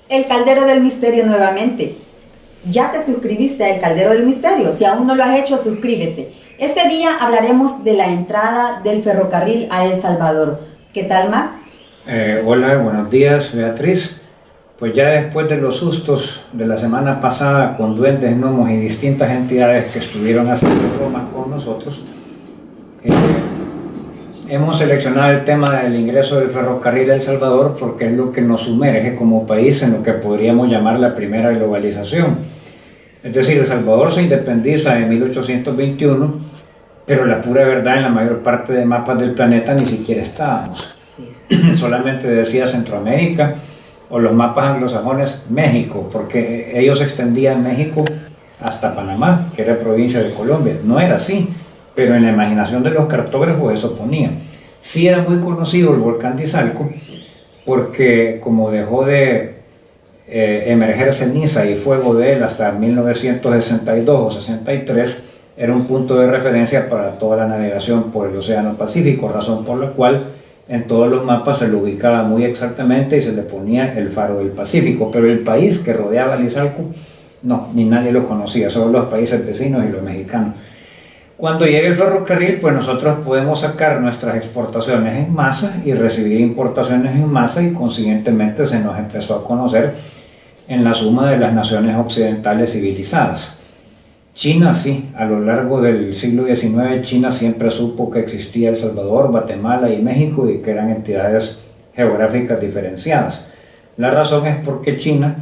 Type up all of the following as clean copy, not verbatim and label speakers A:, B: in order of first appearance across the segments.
A: El Caldero del Misterio nuevamente. ¿Ya te suscribiste a El Caldero del Misterio? Si aún no lo has hecho, suscríbete. Este día hablaremos de la entrada del ferrocarril a El Salvador. ¿Qué tal, Max?
B: Hola, buenos días, Beatriz. Pues ya después de los sustos de la semana pasada con duendes, gnomos y distintas entidades que estuvieron haciendo bromas con nosotros, hemos seleccionado el tema del ingreso del ferrocarril a El Salvador porque es lo que nos sumerge como país en lo que podríamos llamar la primera globalización. Es decir, El Salvador se independiza en 1821, pero la pura verdad, en la mayor parte de mapas del planeta ni siquiera estábamos. Sí. Solamente decía Centroamérica, o los mapas anglosajones México, porque ellos extendían México hasta Panamá, que era provincia de Colombia. No era así, pero en la imaginación de los cartógrafos eso ponía. Sí era muy conocido el volcán de Izalco, porque como dejó de emerger ceniza y fuego de él hasta 1962 o 63, era un punto de referencia para toda la navegación por el Océano Pacífico, razón por la cual en todos los mapas se lo ubicaba muy exactamente y se le ponía el faro del Pacífico, pero el país que rodeaba el Izalco, no, ni nadie lo conocía, solo los países vecinos y los mexicanos. Cuando llegue el ferrocarril, pues nosotros podemos sacar nuestras exportaciones en masa y recibir importaciones en masa, y consiguientemente se nos empezó a conocer en la suma de las naciones occidentales civilizadas. China sí, a lo largo del siglo XIX China siempre supo que existía El Salvador, Guatemala y México, y que eran entidades geográficas diferenciadas. La razón es porque China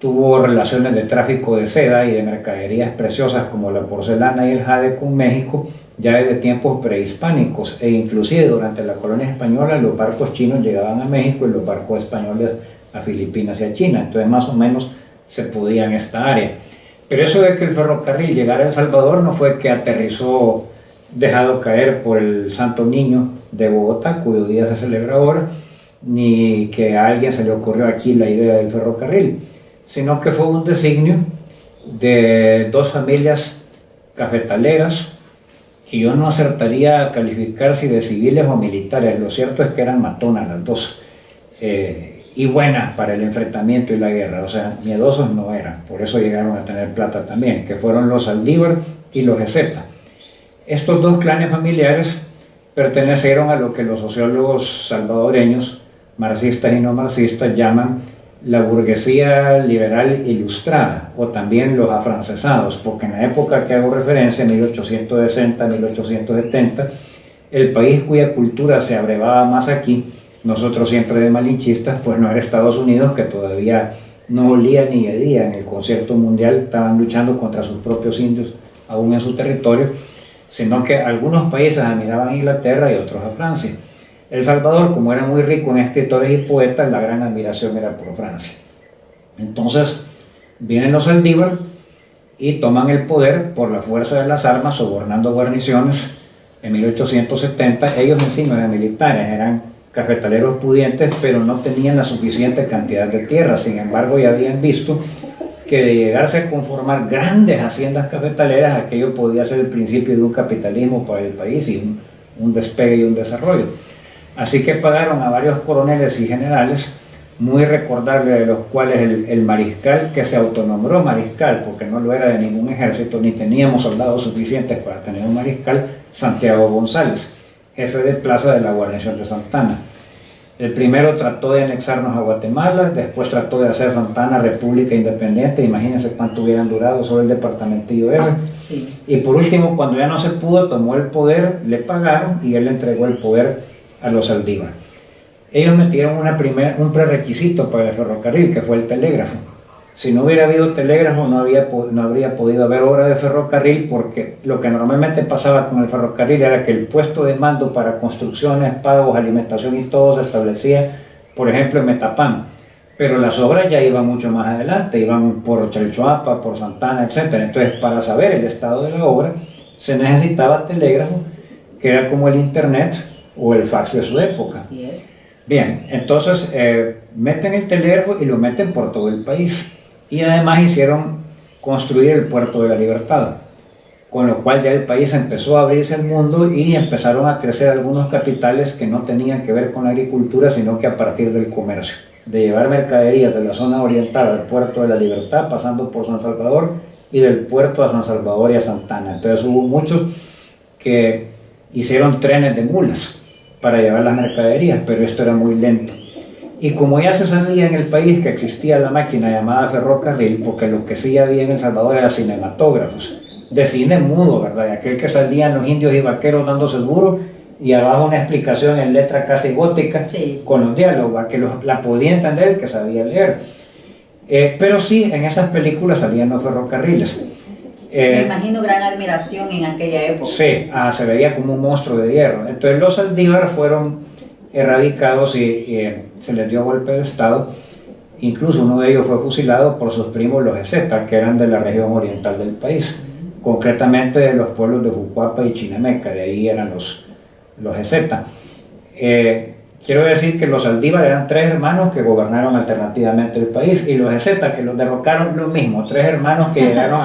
B: tuvo relaciones de tráfico de seda y de mercaderías preciosas como la porcelana y el jade con México ya desde tiempos prehispánicos, e inclusive durante la colonia española los barcos chinos llegaban a México y los barcos españoles a Filipinas y a China, entonces más o menos se podía en esta área. Pero eso de que el ferrocarril llegara a El Salvador no fue que aterrizó dejado caer por el Santo Niño de Bogotá, cuyo día se celebra ahora, ni que a alguien se le ocurrió aquí la idea del ferrocarril, sino que fue un designio de dos familias cafetaleras que yo no acertaría a calificar si de civiles o militares. Lo cierto es que eran matonas las dos, y buenas para el enfrentamiento y la guerra, o sea, miedosos no eran, por eso llegaron a tener plata también, que fueron los Saldívar y los Ezeta. Estos dos clanes familiares pertenecieron a lo que los sociólogos salvadoreños, marxistas y no marxistas, llaman la burguesía liberal ilustrada, o también los afrancesados, porque en la época que hago referencia, 1860-1870, el país cuya cultura se abrevaba más aquí, nosotros siempre de malinchistas, pues no era Estados Unidos, que todavía no olía ni hedía en el concierto mundial, estaban luchando contra sus propios indios aún en su territorio, sino que algunos países admiraban a Inglaterra y otros a Francia. El Salvador, como era muy rico en escritores y poetas, la gran admiración era por Francia. Entonces vienen los Saldívar y toman el poder por la fuerza de las armas, sobornando guarniciones en 1870. Ellos en sí no eran militares, eran cafetaleros pudientes, pero no tenían la suficiente cantidad de tierra. Sin embargo, ya habían visto que de llegarse a conformar grandes haciendas cafetaleras, aquello podía ser el principio de un capitalismo para el país y un despegue y un desarrollo. Así que pagaron a varios coroneles y generales, muy recordable de los cuales el mariscal, que se autonombró mariscal porque no lo era de ningún ejército, ni teníamos soldados suficientes para tener un mariscal, Santiago González, jefe de plaza de la guarnición de Santa Ana. El primero trató de anexarnos a Guatemala, después trató de hacer Santa Ana república independiente, imagínense cuánto hubieran durado solo el departamentillo ese. Sí. Y por último, cuando ya no se pudo, tomó el poder, le pagaron y él entregó el poder a los Saldívar. Ellos metieron un prerequisito para el ferrocarril, que fue el telégrafo. Si no hubiera habido telégrafo, no habría podido haber obra de ferrocarril, porque lo que normalmente pasaba con el ferrocarril era que el puesto de mando para construcciones, pagos, alimentación y todo se establecía, por ejemplo, en Metapán. Pero las obras ya iban mucho más adelante, iban por Chalchuapa, por Santa Ana, etc. Entonces, para saber el estado de la obra, se necesitaba telégrafo, que era como el internet o el fax de su época. Bien, entonces meten el telégrafo y lo meten por todo el país. Y además hicieron construir el puerto de la Libertad, con lo cual ya el país empezó a abrirse al mundo y empezaron a crecer algunos capitales que no tenían que ver con la agricultura, sino que a partir del comercio. de llevar mercaderías de la zona oriental al puerto de la Libertad, pasando por San Salvador, y del puerto a San Salvador y a Santana. Entonces hubo muchos que hicieron trenes de mulas para llevar las mercaderías, pero esto era muy lento. Y como ya se sabía en el país que existía la máquina llamada ferrocarril, porque lo que sí había en El Salvador eran cinematógrafos, de cine mudo, ¿verdad? Aquel que salían los indios y vaqueros dándose duro, y abajo una explicación en letra casi gótica, sí, con los diálogos, que la podía entender el que sabía leer. Pero sí, en esas películas salían los ferrocarriles.
A: Me imagino gran admiración en aquella época.
B: Sí, se veía como un monstruo de hierro. Entonces los Saldívar fueron erradicados y se les dio golpe de estado. Incluso uno de ellos fue fusilado por sus primos los Ezeta, que eran de la región oriental del país, concretamente de los pueblos de Jucuapa y Chinameca, de ahí eran los Ezeta. Quiero decir que los Saldívar eran 3 hermanos que gobernaron alternativamente el país, y los Ezeta, que los derrocaron, lo mismo, 3 hermanos que llegaron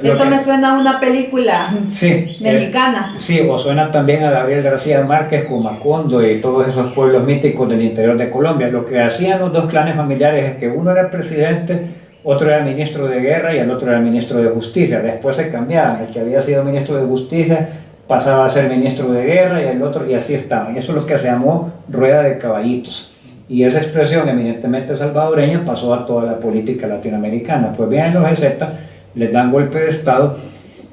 A: eso me suena a una película, sí, mexicana.
B: Sí, o suena también a Gabriel García Márquez con Macondo y todos esos pueblos míticos del interior de Colombia. Lo que hacían los 2 clanes familiares es que uno era presidente, otro era ministro de guerra y el otro era ministro de justicia. Después se cambiaban, el que había sido ministro de justicia pasaba a ser ministro de guerra y el otro, y así estaban. Eso es lo que se llamó rueda de caballitos. Y esa expresión eminentemente salvadoreña pasó a toda la política latinoamericana. Pues bien, los Ezeta les dan golpe de estado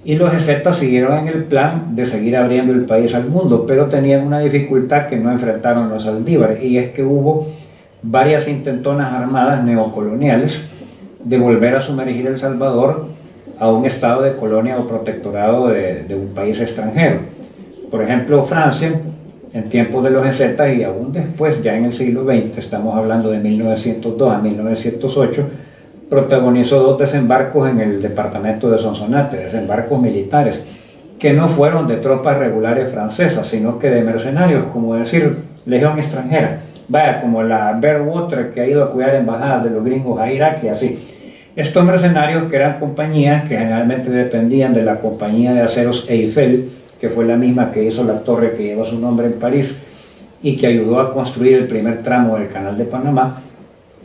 B: y los Ezeta siguieron en el plan de seguir abriendo el país al mundo, pero tenían una dificultad que no enfrentaron los Saldívar, y es que hubo varias intentonas armadas neocoloniales de volver a sumergir El Salvador a un estado de colonia o protectorado de un país extranjero. Por ejemplo, Francia, en tiempos de los Ezeta y aún después, ya en el siglo XX, estamos hablando de 1902 a 1908, protagonizó 2 desembarcos en el departamento de Sonsonate, desembarcos militares, que no fueron de tropas regulares francesas, sino que de mercenarios, como decir, legión extranjera. Vaya, como la Bearwater, que ha ido a cuidar embajadas de los gringos a Irak y así. Estos mercenarios, que eran compañías que generalmente dependían de la compañía de aceros Eiffel, que fue la misma que hizo la torre que lleva su nombre en París y que ayudó a construir el primer tramo del Canal de Panamá,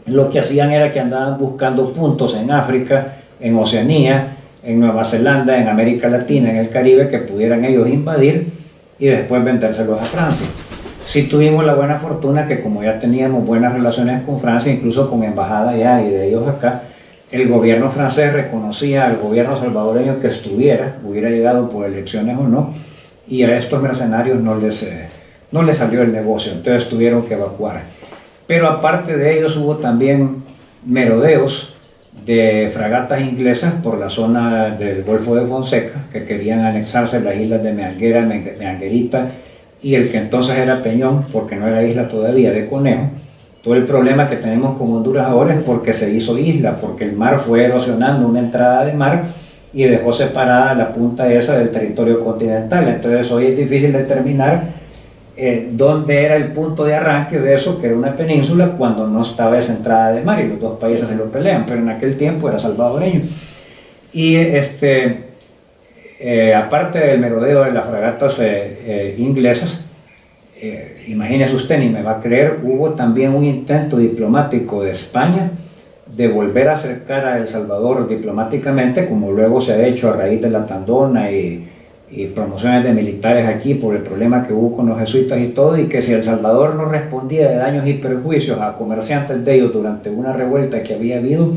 B: lo que hacían era que andaban buscando puntos en África, en Oceanía, en Nueva Zelanda, en América Latina, en el Caribe, que pudieran ellos invadir y después vendérselos a Francia. Sí tuvimos la buena fortuna que, como ya teníamos buenas relaciones con Francia, incluso con embajada allá y de ellos acá, el gobierno francés reconocía al gobierno salvadoreño que hubiera llegado por elecciones o no, y a estos mercenarios no les salió el negocio, entonces tuvieron que evacuar. Pero aparte de ellos hubo también merodeos de fragatas inglesas por la zona del Golfo de Fonseca, que querían anexarse las islas de Meanguera, Meanguerita y el que entonces era Peñón, porque no era isla todavía, de Conejo. Todo el problema que tenemos con Honduras ahora es porque se hizo isla, porque el mar fue erosionando una entrada de mar y dejó separada la punta esa del territorio continental. Entonces hoy es difícil determinar dónde era el punto de arranque de eso, que era una península, cuando no estaba esa entrada de mar, y los 2 países se lo pelean, pero en aquel tiempo era salvadoreño. Y aparte del merodeo de las fragatas inglesas, imagínese usted, ni me va a creer, hubo también un intento diplomático de España de volver a acercar a El Salvador diplomáticamente, como luego se ha hecho a raíz de la Tandona y promociones de militares aquí por el problema que hubo con los jesuitas y todo, y que si El Salvador no respondía de daños y perjuicios a comerciantes de ellos durante una revuelta que había habido,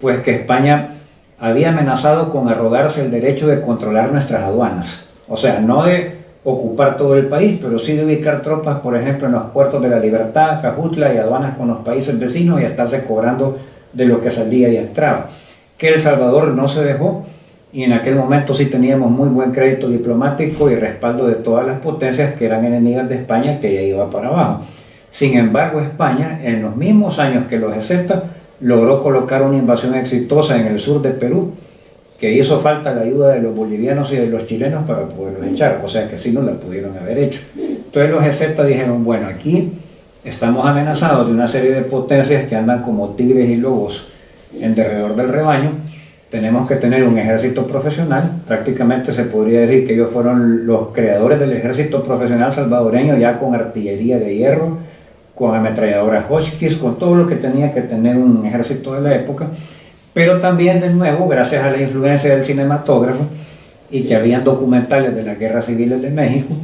B: pues que España había amenazado con arrogarse el derecho de controlar nuestras aduanas, o sea, no de ocupar todo el país, pero sí de ubicar tropas, por ejemplo, en los puertos de La Libertad, Cajutla, y aduanas con los países vecinos, y a estarse cobrando de lo que salía y entraba. Que El Salvador no se dejó, y en aquel momento sí teníamos muy buen crédito diplomático y respaldo de todas las potencias que eran enemigas de España, que ya iba para abajo. Sin embargo, España, en los mismos años que los Ezeta, logró colocar una invasión exitosa en el sur de Perú, que hizo falta la ayuda de los bolivianos y de los chilenos para poderlos echar, o sea que sí no la pudieron haber hecho. Entonces los Ezeta dijeron, bueno, aquí estamos amenazados de una serie de potencias que andan como tigres y lobos en derredor del rebaño, tenemos que tener un ejército profesional. Prácticamente se podría decir que ellos fueron los creadores del ejército profesional salvadoreño, ya con artillería de hierro, con ametralladoras Hotchkiss, con todo lo que tenía que tener un ejército de la época, pero también de nuevo, gracias a la influencia del cinematógrafo y que habían documentales de las guerras civiles de México,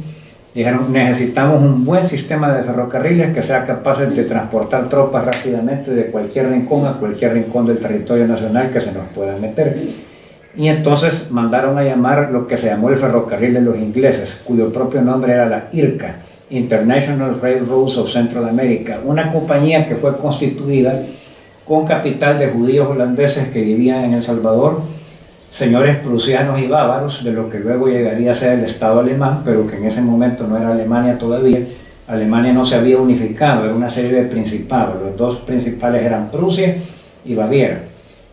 B: dijeron, necesitamos un buen sistema de ferrocarriles que sea capaz de transportar tropas rápidamente de cualquier rincón a cualquier rincón del territorio nacional que se nos pueda meter. Y entonces mandaron a llamar lo que se llamó el ferrocarril de los ingleses, cuyo propio nombre era la IRCA, International Railroads of Central America, una compañía que fue constituida con capital de judíos holandeses que vivían en El Salvador, señores prusianos y bávaros, de lo que luego llegaría a ser el Estado alemán, pero que en ese momento no era Alemania todavía. Alemania no se había unificado, era una serie de principados. Los dos principales eran Prusia y Baviera.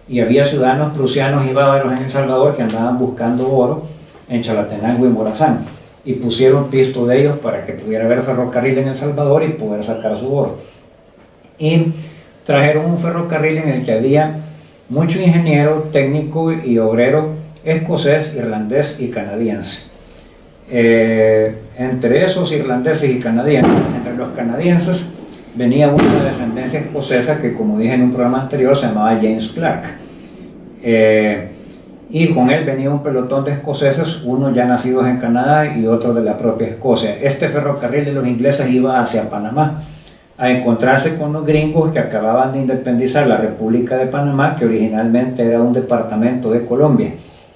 B: Y había ciudadanos prusianos y bávaros en El Salvador que andaban buscando oro en Chalatenango y Morazán. Y pusieron pisto de ellos para que pudiera haber ferrocarril en El Salvador y poder sacar su oro. Y trajeron un ferrocarril en el que había mucho ingeniero, técnico y obrero escocés, irlandés y canadiense. Entre esos irlandeses y canadienses, entre los canadienses, venía una descendencia escocesa que, como dije en un programa anterior, se llamaba James Clark. Y con él venía un pelotón de escoceses, unos ya nacidos en Canadá y otros de la propia Escocia. Este ferrocarril de los ingleses iba hacia Panamá, a encontrarse con los gringos que acababan de independizar la República de Panamá, que originalmente era un departamento de Colombia,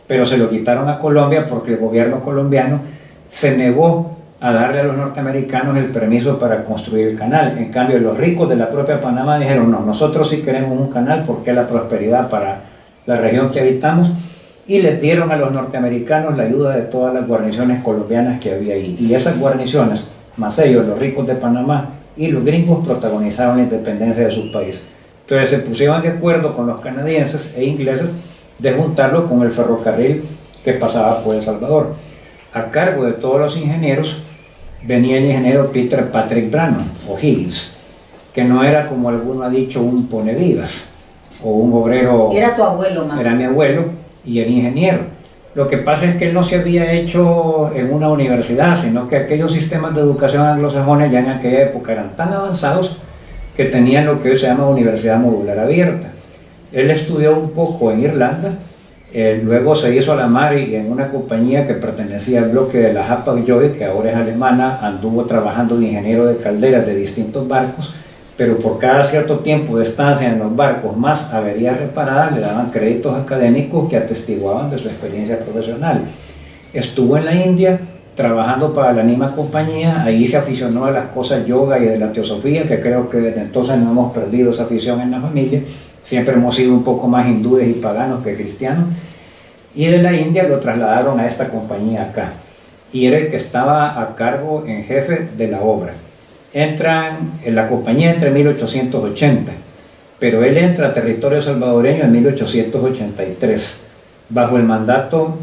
B: pero se lo quitaron a Colombia porque el gobierno colombiano se negó a darle a los norteamericanos el permiso para construir el canal. En cambio, los ricos de la propia Panamá dijeron, no, nosotros sí queremos un canal porque es la prosperidad para la región que habitamos, y les dieron a los norteamericanos la ayuda de todas las guarniciones colombianas que había ahí. Y esas guarniciones, más ellos, los ricos de Panamá, y los gringos protagonizaron la independencia de su país. Entonces se pusieron de acuerdo con los canadienses e ingleses de juntarlo con el ferrocarril que pasaba por El Salvador. A cargo de todos los ingenieros venía el ingeniero Peter Patrick Brannan, o Higgins, que no era, como alguno ha dicho, un ponevivas o un obrero.
A: Era tu abuelo, Max.
B: Era mi abuelo y era ingeniero. Lo que pasa es que él no se había hecho en una universidad, sino que aquellos sistemas de educación anglosajones ya en aquella época eran tan avanzados que tenían lo que hoy se llama Universidad Modular Abierta. Él estudió un poco en Irlanda, luego se hizo a la mar y en una compañía que pertenecía al bloque de la Hapag-Lloyd, que ahora es alemana, anduvo trabajando de ingeniero de calderas de distintos barcos, pero por cada cierto tiempo de estancia en los barcos más averías reparadas le daban créditos académicos que atestiguaban de su experiencia profesional. Estuvo en la India trabajando para la misma compañía, ahí se aficionó a las cosas yoga y de la teosofía, que creo que desde entonces no hemos perdido esa afición en la familia, siempre hemos sido un poco más hindúes y paganos que cristianos, y de la India lo trasladaron a esta compañía acá, y era el que estaba a cargo en jefe de la obra. Entran en la compañía entre 1880, pero él entra a territorio salvadoreño en 1883, bajo el mandato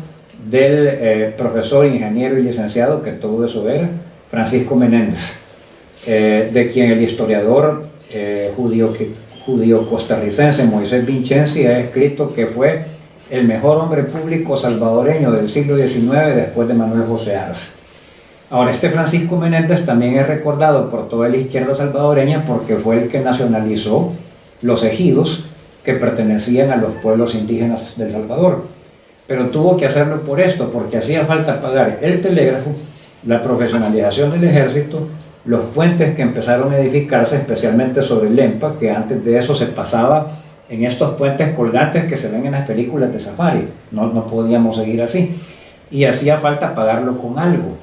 B: del profesor, ingeniero y licenciado, que todo eso era, Francisco Menéndez, de quien el historiador judío costarricense Moisés Vincenzi ha escrito que fue el mejor hombre público salvadoreño del siglo XIX después de Manuel José Arce. Ahora, este Francisco Menéndez también es recordado por toda la izquierda salvadoreña porque fue el que nacionalizó los ejidos que pertenecían a los pueblos indígenas del Salvador. Pero tuvo que hacerlo por esto, porque hacía falta pagar el telégrafo, la profesionalización del ejército, los puentes que empezaron a edificarse, especialmente sobre el Lempa, que antes de eso se pasaba en estos puentes colgantes que se ven en las películas de safari. No podíamos seguir así. Y hacía falta pagarlo con algo.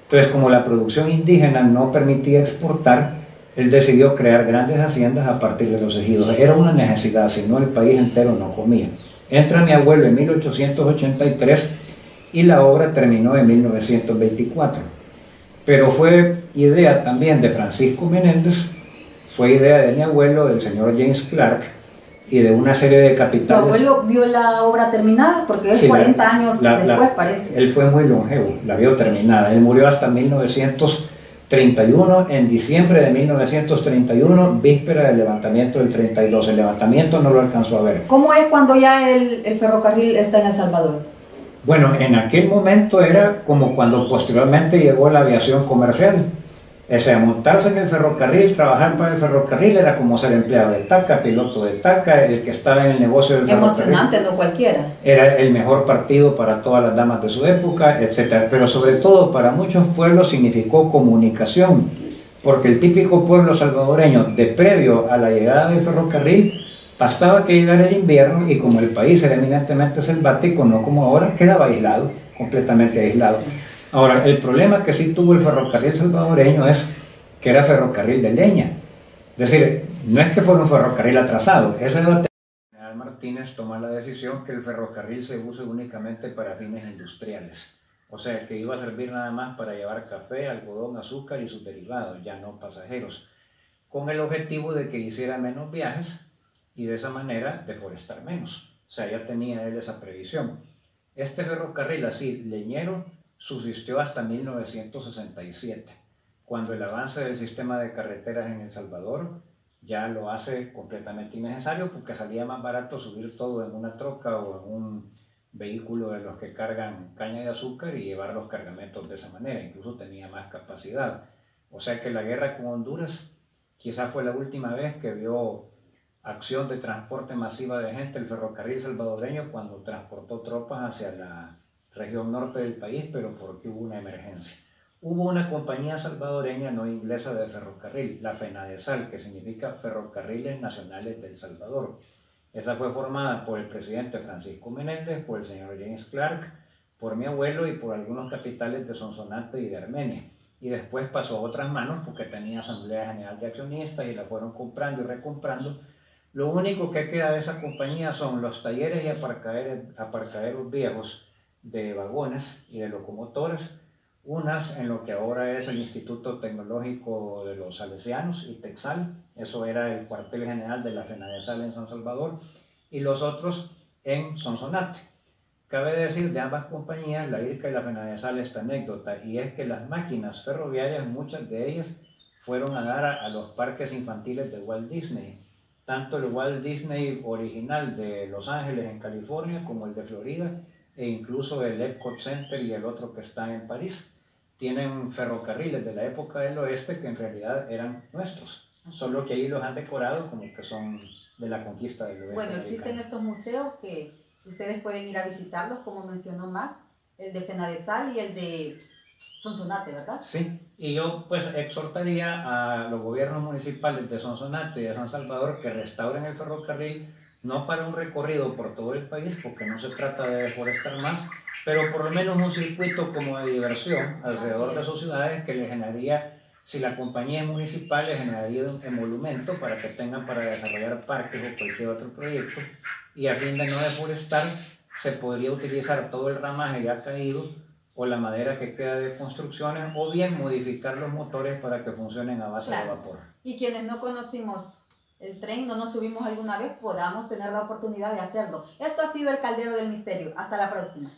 B: Entonces, como la producción indígena no permitía exportar, él decidió crear grandes haciendas a partir de los ejidos. Era una necesidad, si no el país entero no comía. Entra mi abuelo en 1883 y la obra terminó en 1924. Pero fue idea también de Francisco Menéndez, fue idea de mi abuelo, del señor James Clark, y de una serie de capitales.
A: ¿Tu abuelo vio la obra terminada? Porque es sí, 40 años después, parece.
B: Él fue muy longevo, la vio terminada. Él murió hasta 1931, en diciembre de 1931, víspera del levantamiento del 32. El levantamiento no lo alcanzó a ver.
A: ¿Cómo es cuando ya el ferrocarril está en El Salvador?
B: Bueno, en aquel momento era como cuando posteriormente llegó la aviación comercial. O sea, montarse en el ferrocarril, trabajar para el ferrocarril era como ser empleado de TACA, piloto de TACA, el que estaba en el negocio del ferrocarril.
A: Emocionante, no cualquiera.
B: Era el mejor partido para todas las damas de su época, etc. Pero sobre todo para muchos pueblos significó comunicación, porque el típico pueblo salvadoreño, de previo a la llegada del ferrocarril, bastaba que llegara el invierno y como el país era eminentemente selvático, no como ahora, quedaba aislado, completamente aislado. Ahora, el problema que sí tuvo el ferrocarril salvadoreño es que era ferrocarril de leña. Es decir, no es que fuera un ferrocarril atrasado, eso era... General Martínez toma la decisión que el ferrocarril se use únicamente para fines industriales. O sea, que iba a servir nada más para llevar café, algodón, azúcar y sus derivados, ya no pasajeros, con el objetivo de que hiciera menos viajes y de esa manera deforestar menos. O sea, ya tenía él esa previsión. Este ferrocarril así, leñero, subsistió hasta 1967, cuando el avance del sistema de carreteras en El Salvador ya lo hace completamente innecesario porque salía más barato subir todo en una troca o en un vehículo de los que cargan caña de azúcar y llevar los cargamentos de esa manera, incluso tenía más capacidad. O sea que la guerra con Honduras quizás fue la última vez que vio acción de transporte masiva de gente el ferrocarril salvadoreño cuando transportó tropas hacia la región norte del país, pero porque hubo una emergencia. Hubo una compañía salvadoreña no inglesa de ferrocarril, la FENADESAL, que significa Ferrocarriles Nacionales del Salvador. Esa fue formada por el presidente Francisco Menéndez, por el señor James Clark, por mi abuelo y por algunos capitales de Sonsonate y de Armenia. Y después pasó a otras manos porque tenía Asamblea General de Accionistas y la fueron comprando y recomprando. Lo único que queda de esa compañía son los talleres y aparcaderos viejos de vagones y de locomotores, unas en lo que ahora es el Instituto Tecnológico de los Salesianos, ITEXAL, eso era el cuartel general de la FENADESAL en San Salvador, y los otros en Sonsonate. Cabe decir de ambas compañías, la IRCA y la FENADESAL, esta anécdota, y es que las máquinas ferroviarias, muchas de ellas, fueron a dar a los parques infantiles de Walt Disney, tanto el Walt Disney original de Los Ángeles en California como el de Florida, e incluso el Epcot Center y el otro que está en París, tienen ferrocarriles de la época del oeste que en realidad eran nuestros, solo que ahí los han decorado como que son de la conquista del oeste.
A: Bueno, existen estos museos que ustedes pueden ir a visitarlos, como mencionó Max, el de FENADESAL y el de Sonsonate, ¿verdad?
B: Sí, y yo pues exhortaría a los gobiernos municipales de Sonsonate y de San Salvador que restauren el ferrocarril, no para un recorrido por todo el país, porque no se trata de deforestar más, pero por lo menos un circuito como de diversión alrededor de sus ciudades que le generaría, si la compañía es municipal, le generaría un emolumento para que tengan para desarrollar parques o cualquier otro proyecto, y a fin de no deforestar, se podría utilizar todo el ramaje ya caído o la madera que queda de construcciones, o bien modificar los motores para que funcionen a base de vapor.
A: Y quienes no conocimos el tren, no nos subimos alguna vez, podamos tener la oportunidad de hacerlo. Esto ha sido el Caldero del Misterio. Hasta la próxima.